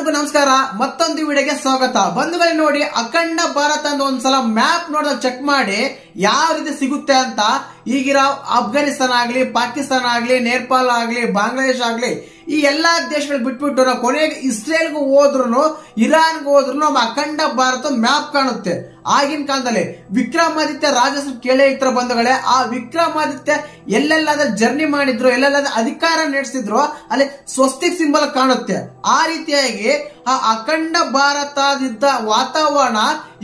ಎಲ್ಲರಿಗೂ ನಮಸ್ಕಾರ. ಮತ್ತೊಂದು ವಿಡಿಯೋಗೆ ಸ್ವಾಗತ. ಬಂಧುಗಳೇ, ನೋಡಿ ಅಖಂಡ ಭಾರತ ಅಂತ ಒಂದ್ಸಲ ಮ್ಯಾಪ್ ನೋಡಿದಾಗ ಚೆಕ್ ಮಾಡಿ ಯಾವ ರೀತಿ ಸಿಗುತ್ತೆ ಅಂತ. ಈಗಿರೋ ಅಫ್ಘಾನಿಸ್ತಾನ ಆಗ್ಲಿ, ಪಾಕಿಸ್ತಾನ ಆಗ್ಲಿ, ನೇಪಾಳ ಆಗ್ಲಿ, ಬಾಂಗ್ಲಾದೇಶ ಆಗ್ಲಿ, ಈ ಎಲ್ಲಾ ದೇಶಗಳು ಬಿಟ್ಬಿಟ್ಟು ನಾವು ಕೊನೆಗೆ ಇಸ್ರೇಲ್ಗೂ ಹೋದ್ರು, ಇರಾನ್ಗೂ ಹೋದ್ರು ನಮ್ಮ ಅಖಂಡ ಭಾರತ ಮ್ಯಾಪ್ ಕಾಣುತ್ತೆ. ಆಗಿನ ಕಾಲದಲ್ಲಿ ವಿಕ್ರಮಾದಿತ್ಯ ರಾಜಸು ಕೇಳೇ ಇರ್ತಾರ ಬಂಧುಗಳೇ. ಆ ವಿಕ್ರಮಾದಿತ್ಯ ಎಲ್ಲೆಲ್ಲಾದ ಜರ್ನಿ ಮಾಡಿದ್ರು, ಎಲ್ಲೆಲ್ಲಾದ ಅಧಿಕಾರ ನಡೆಸಿದ್ರು, ಅಲ್ಲಿ ಸ್ವಸ್ತಿಕ್ ಸಿಂಬಲ್ ಕಾಣುತ್ತೆ. ಆ ರೀತಿಯಾಗಿ ಆ ಅಖಂಡ ಭಾರತದಿದ್ದ ವಾತಾವರಣ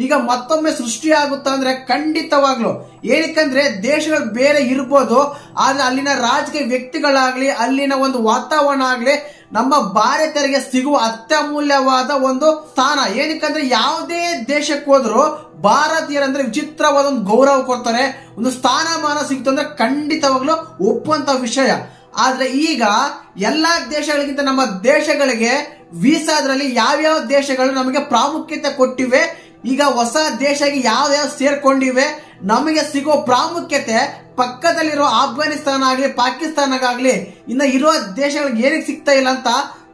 ಈಗ ಮತ್ತೊಮ್ಮೆ ಸೃಷ್ಟಿಯಾಗುತ್ತಾ ಅಂದ್ರೆ ಖಂಡಿತವಾಗ್ಲು. ಏನಕ್ಕಂದ್ರೆ ದೇಶಗಳು ಬೇರೆ ಇರ್ಬೋದು, ಆದ್ರೆ ಅಲ್ಲಿನ ರಾಜಕೀಯ ವ್ಯಕ್ತಿಗಳಾಗ್ಲಿ, ಅಲ್ಲಿನ ಒಂದು ವಾತಾವರಣ ಆಗ್ಲಿ ನಮ್ಮ ಭಾರತೀಯರಿಗೆ ಸಿಗುವ ಅತ್ಯಮೂಲ್ಯವಾದ ಒಂದು ಸ್ಥಾನ. ಏನಕ್ಕಂದ್ರೆ ಯಾವುದೇ ದೇಶಕ್ಕೆ ಹೋದ್ರು ಭಾರತೀಯರಂದ್ರೆ ವಿಚಿತ್ರವಾದ ಒಂದು ಗೌರವ ಕೊಡ್ತಾರೆ, ಒಂದು ಸ್ಥಾನಮಾನ ಸಿಗ್ತು ಅಂದ್ರೆ ಖಂಡಿತವಾಗ್ಲು ಒಪ್ಪುವಂತ ವಿಷಯ. ಆದ್ರೆ ಈಗ ಎಲ್ಲಾ ದೇಶಗಳಿಗಿಂತ ನಮ್ಮ ದೇಶಗಳಿಗೆ ವೀಸಾದ್ರಲ್ಲಿ ಯಾವ್ಯಾವ ದೇಶಗಳು ನಮಗೆ ಪ್ರಾಮುಖ್ಯತೆ ಕೊಟ್ಟಿವೆ, ಈಗ ಹೊಸ ದೇಶಕ್ಕೆ ಯಾವ್ಯಾವ ಸೇರ್ಕೊಂಡಿವೆ, ನಮಗೆ ಸಿಗೋ ಪ್ರಾಮುಖ್ಯತೆ ಪಕ್ಕದಲ್ಲಿರೋ ಅಫ್ಘಾನಿಸ್ತಾನ ಆಗ್ಲಿ, ಪಾಕಿಸ್ತಾನ ಆಗ್ಲಿ, ಇನ್ನ ಇರುವ ದೇಶಗಳಿಗೆ ಏನಕ್ಕೆ ಸಿಗ್ತಾ ಇಲ್ಲ ಅಂತ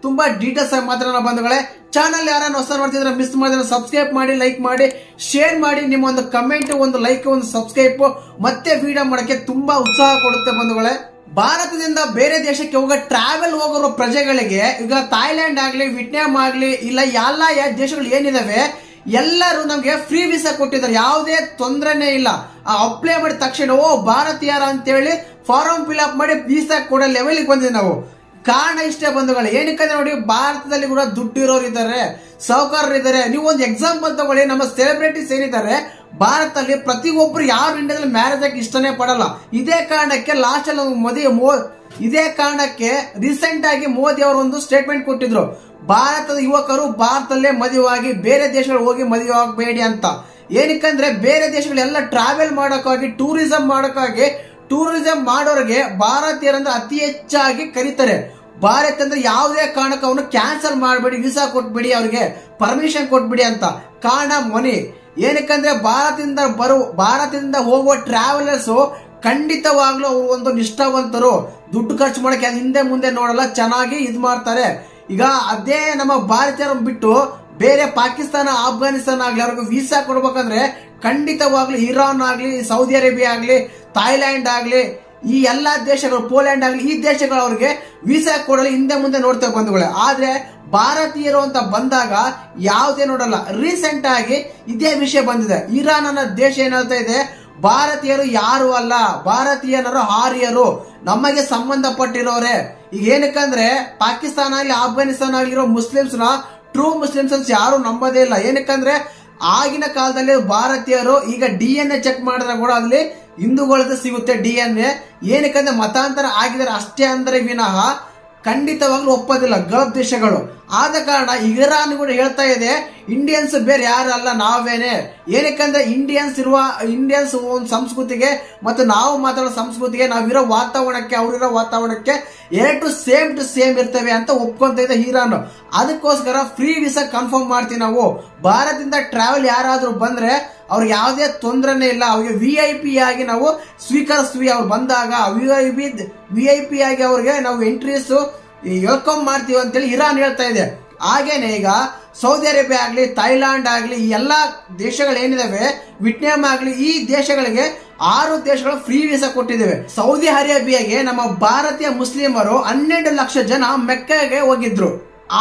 ತುಂಬಾ ಡೀಟೇಲ್ಸ್ ಆಗಿ ಮಾತ್ರ ಬಂಧುಗಳೇ. ಚಾನಲ್ ಯಾರನ್ನ ಹೊಸ ನೋಡ್ತಿದ್ರೆ ಮಿಸ್ ಮಾಡಿದ್ರೆ ಸಬ್ಸ್ಕ್ರೈಬ್ ಮಾಡಿ, ಲೈಕ್ ಮಾಡಿ, ಶೇರ್ ಮಾಡಿ. ನಿಮ್ಮ ಒಂದು ಕಮೆಂಟ್, ಒಂದು ಲೈಕ್, ಒಂದು ಸಬ್ಸ್ಕ್ರೈಬ್ ಮತ್ತೆ ವಿಡಿಯೋ ಮಾಡಕ್ಕೆ ತುಂಬಾ ಉತ್ಸಾಹ ಕೊಡುತ್ತೆ ಬಂಧುಗಳೇ. ಭಾರತದಿಂದ ಬೇರೆ ದೇಶಕ್ಕೆ ಟ್ರಾವೆಲ್ ಹೋಗಿರೋ ಪ್ರಜೆಗಳಿಗೆ ಈಗ ಥಾಯ್ಲ್ಯಾಂಡ್ ಆಗ್ಲಿ, ವಿಯೆಟ್ನಾಂ ಆಗ್ಲಿ, ಇಲ್ಲ ಎಲ್ಲ ದೇಶಗಳು ಏನಿದಾವೆ ಎಲ್ಲರೂ ನಮ್ಗೆ ಫ್ರೀ ವೀಸಾ ಕೊಟ್ಟಿದ್ದಾರೆ. ಯಾವುದೇ ತೊಂದರೆನೇ ಇಲ್ಲ. ಅಪ್ಲೈ ಮಾಡಿದ ತಕ್ಷಣ ಓ ಭಾರತೀಯರ ಅಂತೇಳಿ ಫಾರ್ಮ್ ಫಿಲ್ ಅಪ್ ಮಾಡಿ ವೀಸಾ ಕೊಡೋ ಲೆವೆಲ್ಗೆ ಬಂದಿದೆ ನಾವು. ಕಾರಣ ಇಷ್ಟೇ ಬಂಧುಗಳು. ಏನಕ್ಕಂದ್ರೆ ನೋಡಿ, ಭಾರತದಲ್ಲಿ ಕೂಡ ದುಡ್ಡು ಇರೋರು ಇದ್ದಾರೆ, ಸಾಹುಕಾರರು ಇದ್ದಾರೆ. ನೀವು ಒಂದು ಎಕ್ಸಾಂಪಲ್ ತಗೊಳ್ಳಿ, ನಮ್ಮ ಸೆಲೆಬ್ರಿಟೀಸ್ ಏನಿದ್ದಾರೆ ಭಾರತದಲ್ಲಿ ಪ್ರತಿಯೊಬ್ಬರು ಯಾರು ಇಂಡಿಯಾದಲ್ಲಿ ಮ್ಯಾರೇಜ್ ಆಗಿ ಇಷ್ಟನೇ ಪಡಲ್ಲ. ಇದೇ ಕಾರಣಕ್ಕೆ ಲಾಸ್ಟ್ ಅಲ್ಲಿ ಇದೇ ಕಾರಣಕ್ಕೆ ರೀಸೆಂಟ್ ಆಗಿ ಮೋದಿ ಅವರು ಒಂದು ಸ್ಟೇಟ್ಮೆಂಟ್ ಕೊಟ್ಟಿದ್ರು, ಭಾರತದ ಯುವಕರು ಭಾರತದಲ್ಲೇ ಮದುವೆಯಾಗಿ ಬೇರೆ ದೇಶಗಳು ಹೋಗಿ ಮದುವೆ ಆಗಬೇಡಿ ಅಂತ. ಏನಕ್ಕಂದ್ರೆ ಬೇರೆ ದೇಶಗಳೆಲ್ಲ ಟ್ರಾವೆಲ್ ಮಾಡೋಕ್ಕಾಗಿ, ಟೂರಿಸಂ ಮಾಡೋಕ್ಕಾಗಿ, ಟೂರಿಸಂ ಮಾಡೋರಿಗೆ ಭಾರತೀಯರಂದ್ರೆ ಅತಿ ಹೆಚ್ಚಾಗಿ ಕರೀತಾರೆ. ಭಾರತ ಅಂದ್ರೆ ಯಾವುದೇ ಕಾರಣಕ್ಕೆ ಅವನು ಕ್ಯಾನ್ಸಲ್ ಮಾಡಬೇಡಿ, ವೀಸಾ ಕೊಟ್ಬಿಡಿ, ಅವ್ರಿಗೆ ಪರ್ಮಿಷನ್ ಕೊಟ್ಬಿಡಿ ಅಂತ. ಕಾರಣ ಮನಿ. ಏನಕ್ಕಂದ್ರೆ ಭಾರತದಿಂದ ಹೋಗುವ ಟ್ರಾವೆಲರ್ಸ್ ಖಂಡಿತವಾಗ್ಲೂ ಅವರು ಒಂದು ನಿಷ್ಠಾವಂತರು, ದುಡ್ಡು ಖರ್ಚು ಮಾಡಕ್ಕೆ ಹಿಂದೆ ಮುಂದೆ ನೋಡಲ್ಲ, ಚೆನ್ನಾಗಿ ಇದ್ ಮಾಡ್ತಾರೆ. ಈಗ ಅದೇ ನಮ್ಮ ಭಾರತೀಯರ ಬಿಟ್ಟು ಬೇರೆ ಪಾಕಿಸ್ತಾನ, ಅಫ್ಘಾನಿಸ್ತಾನ ಆಗ್ಲಿ ಅವ್ರಿಗೆ ವೀಸಾ ಕೊಡ್ಬೇಕಂದ್ರೆ ಖಂಡಿತವಾಗ್ಲೂ ಇರಾನ್ ಆಗ್ಲಿ, ಸೌದಿ ಅರೇಬಿಯಾ ಆಗ್ಲಿ, ಥಾಯ್ಲ್ಯಾಂಡ್ ಆಗ್ಲಿ, ಈ ಎಲ್ಲಾ ದೇಶಗಳು, ಪೋಲ್ಯಾಂಡ್ ಆಗ್ಲಿ, ಈ ದೇಶಗಳು ಅವ್ರಿಗೆ ವೀಸಾ ಕೊಡಲು ಹಿಂದೆ ಮುಂದೆ ನೋಡ್ತೇವೆ ಬಂಧುಗಳೇ. ಆದ್ರೆ ಭಾರತೀಯರು ಅಂತ ಬಂದಾಗ ಯಾವುದೇ ನೋಡಲ್ಲ. ರೀಸೆಂಟ್ ಆಗಿ ಇದೇ ವಿಷಯ ಬಂದಿದೆ. ಇರಾನ್ ಅನ್ನೋ ದೇಶ ಏನ್ ಹೇಳ್ತಾ ಇದೆ, ಭಾರತೀಯರು ಯಾರು ಅಲ್ಲ, ಭಾರತೀಯನರು ಆರ್ಯರು, ನಮಗೆ ಸಂಬಂಧಪಟ್ಟಿರೋರೆ. ಈಗ ಏನಕ್ಕಂದ್ರೆ ಪಾಕಿಸ್ತಾನ ಆಗ್ಲಿ, ಅಫ್ಘಾನಿಸ್ತಾನ ಆಗ್ಲಿರೋ ಮುಸ್ಲಿಮ್ಸ್ ನ ಟ್ರೂ ಮುಸ್ಲಿಮ್ಸ್ ಅಂತ ಯಾರು ನಂಬೋದೇ ಇಲ್ಲ. ಏನಕ್ಕಂದ್ರೆ ಆಗಿನ ಕಾಲದಲ್ಲಿ ಭಾರತೀಯರು ಈಗ DNA ಚೆಕ್ ಮಾಡಿದ್ರೆ ಕೂಡ ಅಲ್ಲಿ ಹಿಂದೂಗಳದ್ದು ಸಿಗುತ್ತೆ DNA. ಏನಕ್ಕಂದ್ರೆ ಮತಾಂತರ ಆಗಿದ್ದಾರೆ ಅಷ್ಟೇ ಅಂದ್ರೆ ವಿನಃ ಖಂಡಿತವಾಗ್ಲೂ ಒಪ್ಪೋದಿಲ್ಲ ಗಲ್ಫ್ ದೇಶಗಳು. ಆದ ಕಾರಣ ಇರಾನ್ ಕೂಡ ಹೇಳ್ತಾ ಇದೆ, ಇಂಡಿಯನ್ಸ್ ಬೇರೆ ಯಾರು ಅಲ್ಲ, ನಾವೇನೆ. ಏನಕ್ಕಂದ್ರೆ ಇಂಡಿಯನ್ಸ್ ಒಂದು ಸಂಸ್ಕೃತಿಗೆ ಮತ್ತು ನಾವು ಮಾತಾಡೋ ಸಂಸ್ಕೃತಿಗೆ, ನಾವಿರೋ ವಾತಾವರಣಕ್ಕೆ, ಅವರಿರೋ ವಾತಾವರಣಕ್ಕೆ ಟು ಸೇಮ್ ಇರ್ತವೆ ಅಂತ ಒಪ್ಕೊಂತ ಇದೆ ಇರಾನ್. ಅದಕ್ಕೋಸ್ಕರ ಫ್ರೀ ವೀಸಾ ಕನ್ಫರ್ಮ್ ಮಾಡ್ತೀವಿ ನಾವು. ಭಾರತದಿಂದ ಟ್ರಾವೆಲ್ ಯಾರಾದ್ರೂ ಬಂದ್ರೆ ಅವ್ರಿಗೆ ಯಾವುದೇ ತೊಂದರೆನೇ ಇಲ್ಲ, ಅವ್ರಿಗೆ VIP ಆಗಿ ನಾವು ಸ್ವೀಕರಿಸ್ತೀವಿ. ಅವ್ರು ಬಂದಾಗ VIP ಆಗಿ ಅವ್ರಿಗೆ ನಾವು ಎಂಟ್ರೀಸ್ ವೆಲ್ಕಮ್ ಮಾಡ್ತೀವಿ ಅಂತೇಳಿ ಇರಾನ್ ಹೇಳ್ತಾ ಇದೆ. ಹಾಗೇನೆ ಈಗ ಸೌದಿ ಅರೇಬಿಯಾ ಆಗ್ಲಿ, ಥೈಲ್ಯಾಂಡ್ ಆಗ್ಲಿ, ಈ ಎಲ್ಲಾ ದೇಶಗಳು ಏನಿದಾವೆ, ವಿಯೆಟ್ನಾಂ ಆಗ್ಲಿ, ಈ ದೇಶಗಳಿಗೆ 6 ದೇಶಗಳು ಫ್ರೀ ವೀಸಾ ಕೊಟ್ಟಿದ್ದೇವೆ. ಸೌದಿ ಅರೇಬಿಯಾಗೆ ನಮ್ಮ ಭಾರತೀಯ ಮುಸ್ಲಿಮರು 12 ಲಕ್ಷ ಜನ ಮೆಕ್ಕಾಗೆ ಹೋಗಿದ್ರು.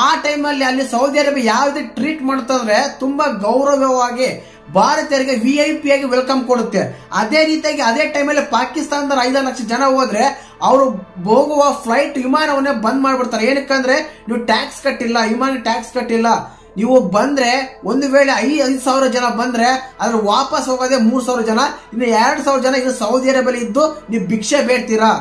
ಆ ಟೈಮಲ್ಲಿ ಅಲ್ಲಿ ಸೌದಿ ಅರೇಬಿಯಾ ಯಾವುದೇ ಟ್ರೀಟ್ ಮಾಡುತ್ತಂದ್ರೆ ತುಂಬಾ ಗೌರವವಾಗಿ ಭಾರತೀಯರಿಗೆ VIP ಆಗಿ ವೆಲ್ಕಮ್ ಕೊಡುತ್ತೆ. ಅದೇ ರೀತಿಯಾಗಿ ಅದೇ ಟೈಮಲ್ಲಿ ಪಾಕಿಸ್ತಾನದ 5 ಲಕ್ಷ ಜನ ಹೋದ್ರೆ ಅವರು ಹೋಗುವ ಫ್ಲೈಟ್, ವಿಮಾನವನ್ನೇ ಬಂದ್ ಮಾಡ್ಬಿಡ್ತಾರೆ. ಏನಕ್ಕಂದ್ರೆ ನೀವು ಟ್ಯಾಕ್ಸ್ ಕಟ್ಟಿಲ್ಲ, ವಿಮಾನ ಟ್ಯಾಕ್ಸ್ ಕಟ್ಟಿಲ್ಲ. ನೀವು ಬಂದ್ರೆ ಒಂದು ವೇಳೆ 5,000 ಜನ ಬಂದ್ರೆ ಅದ್ರ ವಾಪಸ್ ಹೋಗೋದೇ 3,000 ಜನ, ಇನ್ನು 2,000 ಜನ ಇದು ಸೌದಿ ಅರೇಬಿಯಲ್ಲಿ ಇದ್ದು ನೀವು ಭಿಕ್ಷೆ ಬೇಡ್ತೀರಾ.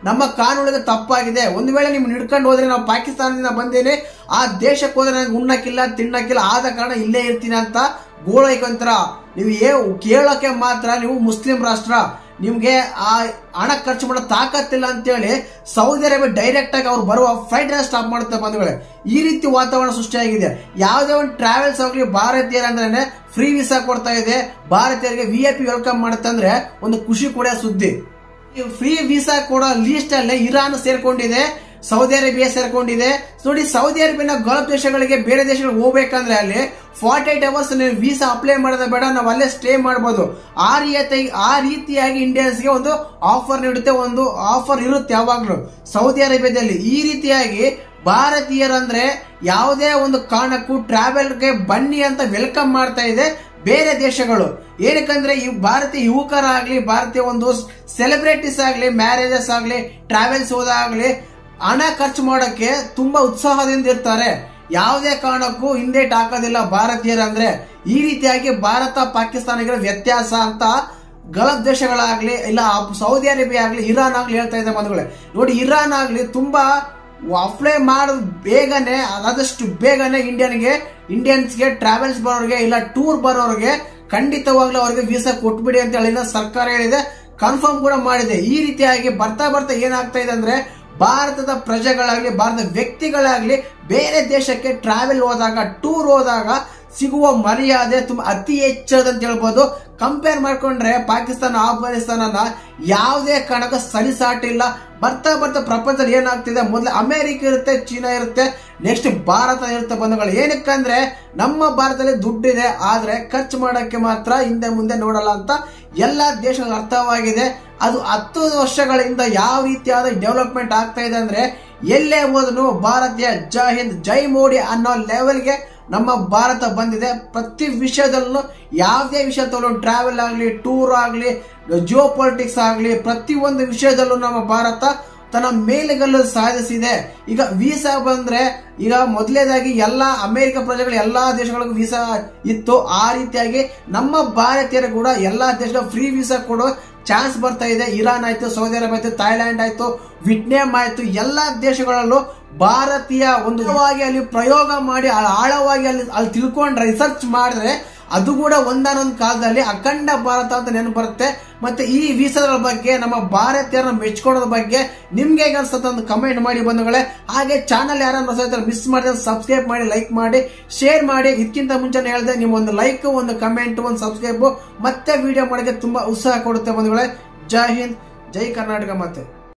ನಮ್ಮ ಕಾನೂನಿಗೆ ತಪ್ಪಾಗಿದೆ. ಒಂದು ವೇಳೆ ನಿಮ್ಗೆ ಹಿಡ್ಕೊಂಡು ಹೋದ್ರೆ, ನಾವು ಪಾಕಿಸ್ತಾನದಿಂದ ಬಂದೇನೆ, ಆ ದೇಶಕ್ಕೆ ಹೋದ್ರೆ ನನಗೆ ಉಣ್ಣಕ್ಕಿಲ್ಲ, ತಿನ್ನಕ್ಕಿಲ್ಲ, ಆದ ಕಾರಣ ಇಲ್ಲೇ ಇರ್ತೀನಿ ಅಂತ ಗೋಳೈಕೊಂತರ. ನೀವು ಕೇಳೋಕೆ ಮಾತ್ರ ನೀವು ಮುಸ್ಲಿಂ ರಾಷ್ಟ್ರ, ನಿಮ್ಗೆ ಆ ಹಣ ಖರ್ಚು ಮಾಡೋ ತಾಕತ್ತಿಲ್ಲ ಅಂತೇಳಿ ಸೌದಿ ಅರೇಬಿಯಾ ಡೈರೆಕ್ಟ್ ಆಗಿ ಅವ್ರು ಬರುವ ಫ್ಲೈಟ್ ಸ್ಟಾಪ್ ಮಾಡುತ್ತೆ ಬಂಧುಗಳೇ. ಈ ರೀತಿ ವಾತಾವರಣ ಸೃಷ್ಟಿಯಾಗಿದೆ. ಯಾವುದೇ ಒಂದು ಟ್ರಾವೆಲ್ಸ್ ಹೋಗ್ಲಿ ಭಾರತೀಯರ ಅಂದ್ರೆ ಫ್ರೀ ವೀಸಾ ಕೊಡ್ತಾ ಇದೆ, ಭಾರತೀಯರಿಗೆ VIP ವೆಲ್ಕಮ್ ಮಾಡುತ್ತೆ ಅಂದ್ರೆ ಒಂದು ಖುಷಿ ಕೂಡ ಸುದ್ದಿ. ಫ್ರೀ ವೀಸಾ ಕೊಡೋ ಲೀಸ್ಟ್ ಅಲ್ಲೇ ಇರಾನ್ ಸೇರ್ಕೊಂಡಿದೆ. ಸೌದಿ ಅರೇಬಿಯಾ ಸೇರ್ಕೊಂಡಿದೆ. ನೋಡಿ, ಸೌದಿ ಅರೇಬಿಯಾ ಗಲ್ಫ್ ದೇಶಗಳಿಗೆ ಬೇರೆ ದೇಶಗಳಿಗೆ ಹೋಗ್ಬೇಕಂದ್ರೆ ಅಲ್ಲಿ 48 ಅವರ್ಸ್ ವೀಸಾ ಅಪ್ಲೈ ಮಾಡೋದ ಬೇಡ, ನಾವು ಅಲ್ಲೇ ಸ್ಟೇ ಮಾಡಬಹುದು. ಆ ರೀತಿಯಾಗಿ ಇಂಡಿಯನ್ಸ್ಗೆ ಒಂದು ಆಫರ್ ನೀಡುತ್ತೆ, ಒಂದು ಆಫರ್ ಇರುತ್ತೆ ಯಾವಾಗ್ಲೂ ಸೌದಿ ಅರೇಬಿಯಾದಲ್ಲಿ. ಈ ರೀತಿಯಾಗಿ ಭಾರತೀಯರಂದ್ರೆ ಯಾವುದೇ ಒಂದು ಕಾರಣಕ್ಕೂ ಟ್ರಾವೆಲ್ಗೆ ಬನ್ನಿ ಅಂತ ವೆಲ್ಕಮ್ ಮಾಡ್ತಾ ಇದೆ ಬೇರೆ ದೇಶಗಳು. ಏನಕ್ಕಂದ್ರೆ ಈ ಭಾರತೀಯ ಯುವಕರಾಗ್ಲಿ, ಭಾರತೀಯ ಒಂದು ಸೆಲೆಬ್ರಿಟೀಸ್ ಆಗ್ಲಿ, ಮ್ಯಾರೇಜಸ್ ಆಗ್ಲಿ, ಟ್ರಾವೆಲ್ಸ್ ಹೋದಾಗ್ಲಿ ಹಣ ಖರ್ಚು ಮಾಡೋಕೆ ತುಂಬಾ ಉತ್ಸಾಹದಿಂದ ಇರ್ತಾರೆ. ಯಾವುದೇ ಕಾರಣಕ್ಕೂ ಹಿಂದೇಟ್ ಹಾಕೋದಿಲ್ಲ ಭಾರತೀಯರಂದ್ರೆ. ಈ ರೀತಿಯಾಗಿ ಭಾರತ ಪಾಕಿಸ್ತಾನಗಳ ವ್ಯತ್ಯಾಸ ಅಂತ ಗಲ್ಫ್ ದೇಶಗಳಾಗ್ಲಿ, ಇಲ್ಲ ಸೌದಿ ಅರೇಬಿಯಾ ಆಗ್ಲಿ, ಇರಾನ್ ಆಗ್ಲಿ ಹೇಳ್ತಾ ಇದೆ ಬಂಧುಗಳೇ. ನೋಡಿ, ಇರಾನ್ ಆಗ್ಲಿ ತುಂಬಾ ಅಪ್ಲೈ ಮಾಡೋದು ಬೇಗನೆ, ಆದಷ್ಟು ಬೇಗನೆ ಇಂಡಿಯನ್ಸ್ಗೆ ಟ್ರಾವೆಲ್ಸ್ ಬರೋರಿಗೆ ಇಲ್ಲ ಟೂರ್ ಬರೋರಿಗೆ ಖಂಡಿತವಾಗ್ಲೂ ಅವ್ರಿಗೆ ವೀಸಾ ಕೊಟ್ಬಿಡಿ ಅಂತ ಹೇಳಿ ಸರ್ಕಾರ ಹೇಳಿದೆ, ಕನ್ಫರ್ಮ್ ಕೂಡ ಮಾಡಿದೆ. ಈ ರೀತಿಯಾಗಿ ಬರ್ತಾ ಏನಾಗ್ತಾ ಇದೆ ಅಂದ್ರೆ ಭಾರತದ ಪ್ರಜೆಗಳಾಗ್ಲಿ, ಭಾರತದ ವ್ಯಕ್ತಿಗಳಾಗ್ಲಿ ಬೇರೆ ದೇಶಕ್ಕೆ ಟ್ರಾವೆಲ್ ಹೋದಾಗ, ಟೂರ್ ಹೋದಾಗ ಸಿಗುವ ಮರ್ಯಾದೆ ತುಂಬಾ ಅತಿ ಹೆಚ್ಚದಂತ ಹೇಳ್ಬೋದು. ಕಂಪೇರ್ ಮಾಡ್ಕೊಂಡ್ರೆ ಪಾಕಿಸ್ತಾನ, ಅಫ್ಘಾನಿಸ್ತಾನ ಯಾವುದೇ ಕಾರಣಕ್ಕೂ ಸರಿಸಾಟಿಲ್ಲ. ಬರ್ತಾ ಪ್ರಪಂಚದಲ್ಲಿ ಏನಾಗ್ತಿದೆ, ಮೊದಲು ಅಮೆರಿಕ ಇರುತ್ತೆ, ಚೀನಾ ಇರುತ್ತೆ, ನೆಕ್ಸ್ಟ್ ಭಾರತ ಇರುತ್ತೆ ಬಂಧುಗಳು. ಏನಕ್ಕಂದ್ರೆ ನಮ್ಮ ಭಾರತದಲ್ಲಿ ದುಡ್ಡಿದೆ, ಆದ್ರೆ ಖರ್ಚು ಮಾಡಕ್ಕೆ ಮಾತ್ರ ಹಿಂದೆ ಮುಂದೆ ನೋಡಲ್ಲ ಅಂತ ಎಲ್ಲಾ ದೇಶಗಳಿಗೆ ಅರ್ಥವಾಗಿದೆ. ಅದು 10 ವರ್ಷಗಳಿಂದ ಯಾವ ರೀತಿಯಾದ ಡೆವಲಪ್ಮೆಂಟ್ ಆಗ್ತಾ ಇದೆ ಅಂದ್ರೆ ಎಲ್ಲೇ ಹೋದನು ಭಾರತೀಯ ಜೈ ಹಿಂದ್ ಜೈ ಮೋಡಿ ಅನ್ನೋ ಲೆವೆಲ್ಗೆ ನಮ್ಮ ಭಾರತ ಬಂದಿದೆ. ಪ್ರತಿ ವಿಷಯದಲ್ಲೂ ಯಾವುದೇ ವಿಷಯ ತಗೊಂಡು, ಟ್ರಾವೆಲ್ ಆಗ್ಲಿ, ಟೂರ್ ಆಗ್ಲಿ, ಜಿಯೋ ಪೊಲಿಟಿಕ್ಸ್ ಆಗ್ಲಿ, ಪ್ರತಿ ಒಂದು ವಿಷಯದಲ್ಲೂ ನಮ್ಮ ಭಾರತ ತನ್ನ ಮೇಲುಗಲ್ಲು ಸಾಧಿಸಿದೆ. ಈಗ ವೀಸಾ ಬಂದ್ರೆ, ಈಗ ಮೊದಲೇದಾಗಿ ಎಲ್ಲಾ ಅಮೆರಿಕ ಪ್ರಜೆಗಳು ಎಲ್ಲಾ ದೇಶಗಳಿಗೂ ವೀಸಾ ಇತ್ತು. ಆ ರೀತಿಯಾಗಿ ನಮ್ಮ ಭಾರತೀಯರು ಕೂಡ ಎಲ್ಲಾ ದೇಶಗಳ ಫ್ರೀ ವೀಸಾ ಕೊಡೋ ಚಾನ್ಸ್ ಬರ್ತಾ ಇದೆ. ಇರಾನ್ ಆಯ್ತು, ಸೌದಿ ಅರೇಬಿಯಾ ಆಯ್ತು, ಥೈಲ್ಯಾಂಡ್ ಆಯ್ತು, ವಿಯೆಟ್ನಾಂ ಆಯ್ತು, ಎಲ್ಲಾ ದೇಶಗಳಲ್ಲೂ ಭಾರತೀಯ ಒಂದು ಅಲ್ಲಿ ಪ್ರಯೋಗ ಮಾಡಿ ಆಳವಾಗಿ ಅಲ್ಲಿ ತಿಳ್ಕೊಂಡ್ರೆ, ರಿಸರ್ಚ್ ಮಾಡಿದ್ರೆ ಅದು ಕೂಡ ಒಂದಾನೊಂದು ಕಾಲದಲ್ಲಿ ಅಖಂಡ ಭಾರತ ಅಂತ ನೆನಪು ಬರುತ್ತೆ. ಮತ್ತೆ ಈ ವೀಸಾಗಳ ಬಗ್ಗೆ, ನಮ್ಮ ಭಾರತೀಯರನ್ನ ಮೆಚ್ಕೊಳ್ಳೋದ್ರ ಬಗ್ಗೆ ನಿಮ್ಗೆ ಹೇಗೆ ಅನ್ಸುತ್ತೆ ಅಂತ ಕಮೆಂಟ್ ಮಾಡಿ ಬಂಧುಗಳೇ. ಹಾಗೆ ಚಾನಲ್ ಯಾರನ್ನ ಮಿಸ್ ಮಾಡಿದ್ರೆ ಸಬ್ಸ್ಕ್ರೈಬ್ ಮಾಡಿ, ಲೈಕ್ ಮಾಡಿ, ಶೇರ್ ಮಾಡಿ. ಇದಕ್ಕಿಂತ ಮುಂಚೆನೇ ಹೇಳಿದೆ, ನಿಮ್ಮ ಒಂದು ಲೈಕ್, ಒಂದು ಕಮೆಂಟ್, ಒಂದು ಸಬ್ಸ್ಕ್ರೈಬ್ ಮತ್ತೆ ವಿಡಿಯೋ ಮಾಡೋಕೆ ತುಂಬಾ ಉತ್ಸಾಹ ಕೊಡುತ್ತೆ ಬಂಧುಗಳೇ. ಜೈ ಹಿಂದ್, ಜೈ ಕರ್ನಾಟಕ. ಮತ್ತೆ